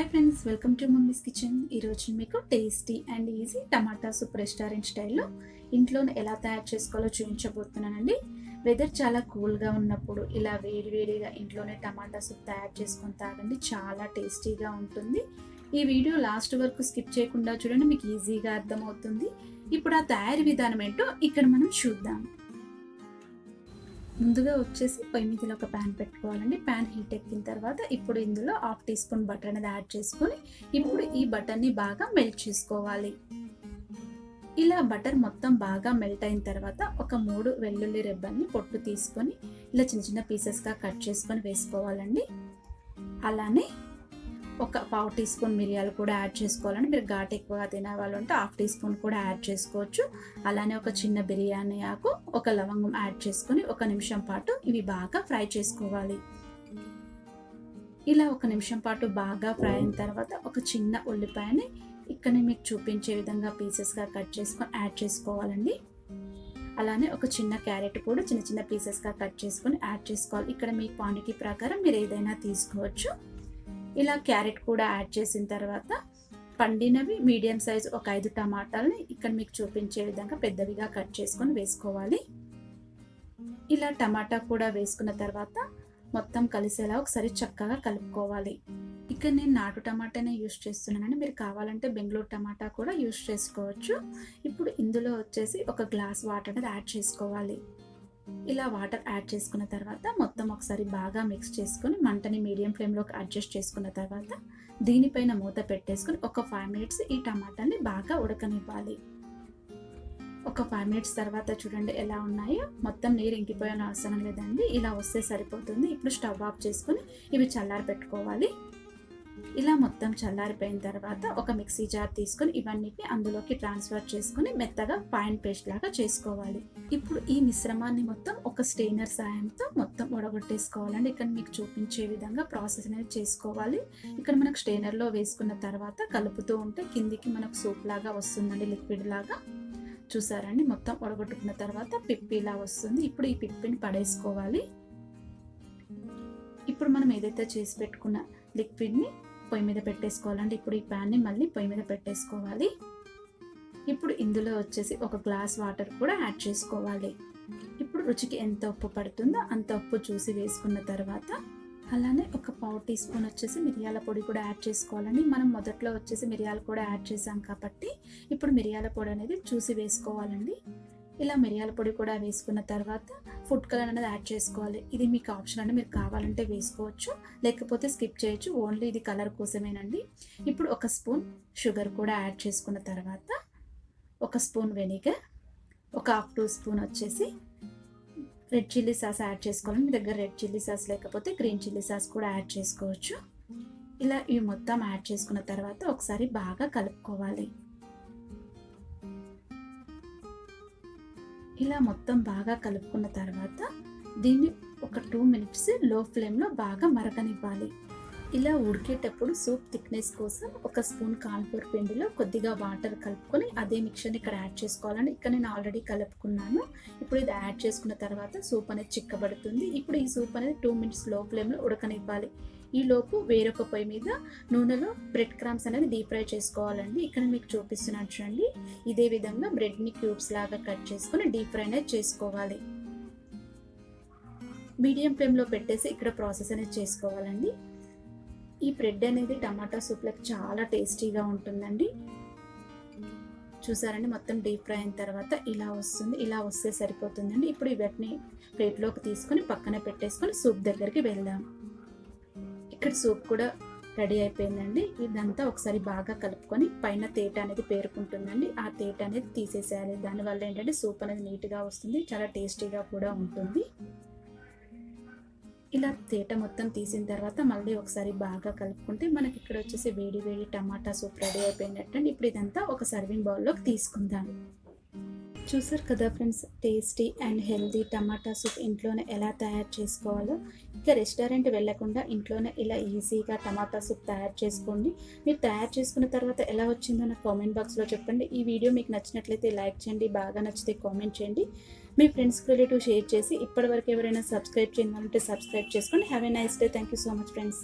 Hi friends, welcome to mummies kitchen. ఈరోజు మీకు tasty and easy tomato soup restaurant స్టైల్లో ఇంట్లోనే ఎలా తయారు చేసుకోవాలో చూపించబోతున్నానండి. వెదర్ చాలా కూల్గా ఉన్నప్పుడు ఇలా వేడివేడిగా ఇంట్లోనే టమాటా సూప్ తయారు చేసుకొని తాగండి, చాలా టేస్టీగా ఉంటుంది. ఈ వీడియో లాస్ట్ వరకు స్కిప్ చేయకుండా చూడండి, మీకు ఈజీగా అర్థమవుతుంది. ఇప్పుడు ఆ తయారీ విధానం ఏంటో ఇక్కడ మనం చూద్దాం. ముందుగా వచ్చేసి పొయ్యి మీద ఒక ప్యాన్ పెట్టుకోవాలండి. ప్యాన్ హీట్ ఎక్కిన తర్వాత ఇప్పుడు ఇందులో 1/2 టీ స్పూన్ బటర్ అనేది యాడ్ చేసుకొని ఇప్పుడు ఈ బటర్ని బాగా మెల్ట్ చేసుకోవాలి. ఇలా బటర్ మొత్తం బాగా మెల్ట్ అయిన తర్వాత ఒక 3 వెల్లుల్లి రెబ్బల్ని పొట్టు తీసుకొని ఇలా చిన్న చిన్న పీసెస్గా కట్ చేసుకొని వేసుకోవాలండి. అలానే ఒక 1/2 టీ స్పూన్ మిరియాలు కూడా యాడ్ చేసుకోవాలండి. మీరు ఘాటు ఎక్కువగా తినే వాళ్ళు ఉంటే 1/2 టీ స్పూన్ కూడా యాడ్ చేసుకోవచ్చు. అలానే ఒక చిన్న బిర్యానీ ఆకు, ఒక లవంగం యాడ్ చేసుకొని 1 నిమిషం పాటు ఇవి బాగా ఫ్రై చేసుకోవాలి. ఇలా 1 నిమిషం పాటు బాగా ఫ్రై అయిన తర్వాత ఒక చిన్న ఉల్లిపాయని ఇక్కడ మీకు చూపించే విధంగా పీసెస్గా కట్ చేసుకొని యాడ్ చేసుకోవాలండి. అలానే ఒక చిన్న క్యారెట్ కూడా చిన్న చిన్న పీసెస్గా కట్ చేసుకొని యాడ్ చేసుకోవాలి. ఇక్కడ మీ క్వాంటిటీ ప్రకారం మీరు ఏదైనా తీసుకోవచ్చు. ఇలా క్యారెట్ కూడా యాడ్ చేసిన తర్వాత పండినవి మీడియం సైజ్ ఒక 5 టమాటాలని ఇక్కడ మీకు చూపించే విధంగా పెద్దవిగా కట్ చేసుకొని వేసుకోవాలి. ఇలా టమాటా కూడా వేసుకున్న తర్వాత మొత్తం కలిసేలా ఒకసారి చక్కగా కలుపుకోవాలి. ఇక్కడ నేను నాటు టమాటానే యూస్ చేస్తున్నానండి, మీరు కావాలంటే బెంగళూరు టమాటా కూడా యూస్ చేసుకోవచ్చు. ఇప్పుడు ఇందులో వచ్చేసి 1 గ్లాస్ వాటర్ అనేది యాడ్ చేసుకోవాలి. ఇలా వాటర్ యాడ్ చేసుకున్న తర్వాత మొత్తం ఒకసారి బాగా మిక్స్ చేసుకొని మంటని మీడియం ఫ్లేమ్లోకి అడ్జస్ట్ చేసుకున్న తర్వాత దీనిపైన మూత పెట్టేసుకొని ఒక 5 మినిట్స్ ఈ టమాటాని బాగా ఉడకనివ్వాలి. ఒక 5 మినిట్స్ తర్వాత చూడండి ఎలా ఉన్నాయో, మొత్తం నీరు ఇంకిపోయిన అవసరం లేదండి, ఇలా వస్తే సరిపోతుంది. ఇప్పుడు స్టవ్ ఆఫ్ చేసుకొని ఇవి చల్లారి పెట్టుకోవాలి. ఇలా మొత్తం చల్లారిపోయిన తర్వాత ఒక మిక్సీ జార్ తీసుకొని ఇవన్నిటిని అందులోకి ట్రాన్స్ఫర్ చేసుకొని మెత్తగా ఫైన్ పేస్ట్ లాగా చేసుకోవాలి. ఇప్పుడు ఈ మిశ్రమాన్ని మొత్తం ఒక స్టెయినర్ సాయంతో మొత్తం వడగొట్టేసుకోవాలండి. ఇక్కడ మీకు చూపించే విధంగా ప్రాసెస్ అనేది చేసుకోవాలి. ఇక్కడ మనకు స్టెయినర్లో వేసుకున్న తర్వాత కలుపుతూ ఉంటే కిందికి మనకు సూప్ లాగా వస్తుందండి, లిక్విడ్ లాగా. చూసారండి, మొత్తం వడగొట్టుకున్న తర్వాత పిప్పి ఇలా వస్తుంది. ఇప్పుడు ఈ పిప్పిని పడేసుకోవాలి. ఇప్పుడు మనం ఏదైతే చేసి పెట్టుకున్న లిక్విడ్ని పొయ్యి మీద పెట్టేసుకోవాలండి. ఇప్పుడు ఈ ప్యాన్ని మళ్ళీ పొయ్యి మీద పెట్టేసుకోవాలి. ఇప్పుడు ఇందులో వచ్చేసి 1 గ్లాస్ వాటర్ కూడా యాడ్ చేసుకోవాలి. ఇప్పుడు రుచికి ఎంత ఉప్పు పడుతుందో అంత ఉప్పు చూసి వేసుకున్న తర్వాత అలానే ఒక 1/4 టీ స్పూన్ వచ్చేసి మిరియాల పొడి కూడా యాడ్ చేసుకోవాలండి. మనం మొదట్లో వచ్చేసి మిరియాలు కూడా యాడ్ చేసాం కాబట్టి ఇప్పుడు మిరియాల పొడి అనేది చూసి వేసుకోవాలండి. ఇలా మిరియాల పొడి కూడా వేసుకున్న తర్వాత ఫుడ్ కలర్ అనేది యాడ్ చేసుకోవాలి. ఇది మీకు ఆప్షన్ అండి, మీరు కావాలంటే వేసుకోవచ్చు, లేకపోతే స్కిప్ చేయొచ్చు. ఓన్లీ ఇది కలర్ కోసమేనండి. ఇప్పుడు 1 స్పూన్ షుగర్ కూడా యాడ్ చేసుకున్న తర్వాత 1 స్పూన్ వెనిగర్, ఒక 1/2 స్పూన్ వచ్చేసి రెడ్ చిల్లీ సాస్ యాడ్ చేసుకోవాలి. మీ దగ్గర రెడ్ చిల్లీ సాస్ లేకపోతే గ్రీన్ చిల్లీ సాస్ కూడా యాడ్ చేసుకోవచ్చు. ఇలా ఇవి మొత్తం యాడ్ చేసుకున్న తర్వాత ఒకసారి బాగా కలుపుకోవాలి. ఇలా మొత్తం బాగా కలుపుకున్న తర్వాత దీన్ని ఒక 2 మినిట్స్ లో ఫ్లేమ్లో బాగా మరగనివ్వాలి. ఇలా ఉడికేటప్పుడు సూప్ థిక్నెస్ కోసం 1 స్పూన్ కార్న్ఫ్లోర్ పిండిలో కొద్దిగా వాటర్ కలుపుకొని అదే మిక్చర్ని ఇక్కడ యాడ్ చేసుకోవాలని ఇక్కడ నేను ఆల్రెడీ కలుపుకున్నాను. ఇప్పుడు ఇది యాడ్ చేసుకున్న తర్వాత సూప్ అనేది చిక్కబడుతుంది. ఇప్పుడు ఈ సూప్ అనేది 2 మినిట్స్ లో ఫ్లేమ్లో ఉడకనివ్వాలి. ఈ లోపు వేరొక పొయ్యి మీద నూనెలో బ్రెడ్ క్రమ్స్ అనేది డీప్ ఫ్రై చేసుకోవాలండి. ఇక్కడ మీకు చూపిస్తున్నాను చూడండి, ఇదే విధంగా బ్రెడ్ని క్యూబ్స్ లాగా కట్ చేసుకొని డీప్ ఫ్రై అనేది చేసుకోవాలి. మీడియం ఫ్లేమ్లో పెట్టేసి ఇక్కడ ప్రాసెస్ అనేది చేసుకోవాలండి. ఈ బ్రెడ్ అనేది టమాటా సూప్లకు చాలా టేస్టీగా ఉంటుందండి. చూసారండి, మొత్తం డీప్ ఫ్రై అయిన తర్వాత ఇలా వస్తుంది. ఇలా వస్తే సరిపోతుందండి. ఇప్పుడు వీటిని ప్లేట్లోకి తీసుకొని పక్కన పెట్టేసుకొని సూప్ దగ్గరికి వెళ్దాం. ఇక్కడ సూప్ కూడా రెడీ అయిపోయిందండి. ఇదంతా ఒకసారి బాగా కలుపుకొని పైన తేట అనేది పేరుకుంటుందండి, ఆ తేట అనేది తీసేసేయాలి. దానివల్ల ఏంటంటే సూప్ అనేది నీట్గా వస్తుంది, చాలా టేస్టీగా కూడా ఉంటుంది. ఇలా తేట మొత్తం తీసిన తర్వాత మళ్ళీ ఒకసారి బాగా కలుపుకుంటే మనకి ఇక్కడ వచ్చేసి వేడి వేడి టమాటా సూప్ రెడీ అయిపోయినట్టండి. ఇప్పుడు ఇదంతా ఒక సర్వింగ్ బౌల్లోకి తీసుకుందాం. చూసారు కదా friends, tasty and healthy tomato soup ఇంట్లోనే ఎలా తయారు చేసుకోవాలో. ఇక రెస్టారెంట్ వెళ్ళకుండా ఇంట్లోనే ఇలా ఈజీగా టమాటా సూప్ తయారు చేసుకోండి. మీరు తయారు చేసుకున్న తర్వాత ఎలా వచ్చిందో నాకు కామెంట్ బాక్స్లో చెప్పండి. ఈ వీడియో మీకు నచ్చినట్లయితే లైక్ చేయండి, బాగా నచ్చితే కామెంట్ చేయండి, మీ ఫ్రెండ్స్కి రిలేటివ్ షేర్ చేసి ఇప్పటివరకు ఎవరైనా సబ్స్క్రైబ్ చేయని వాళ్ళంటే సబ్స్క్రైబ్ చేసుకోండి. Have a nice day. Thank you so much friends.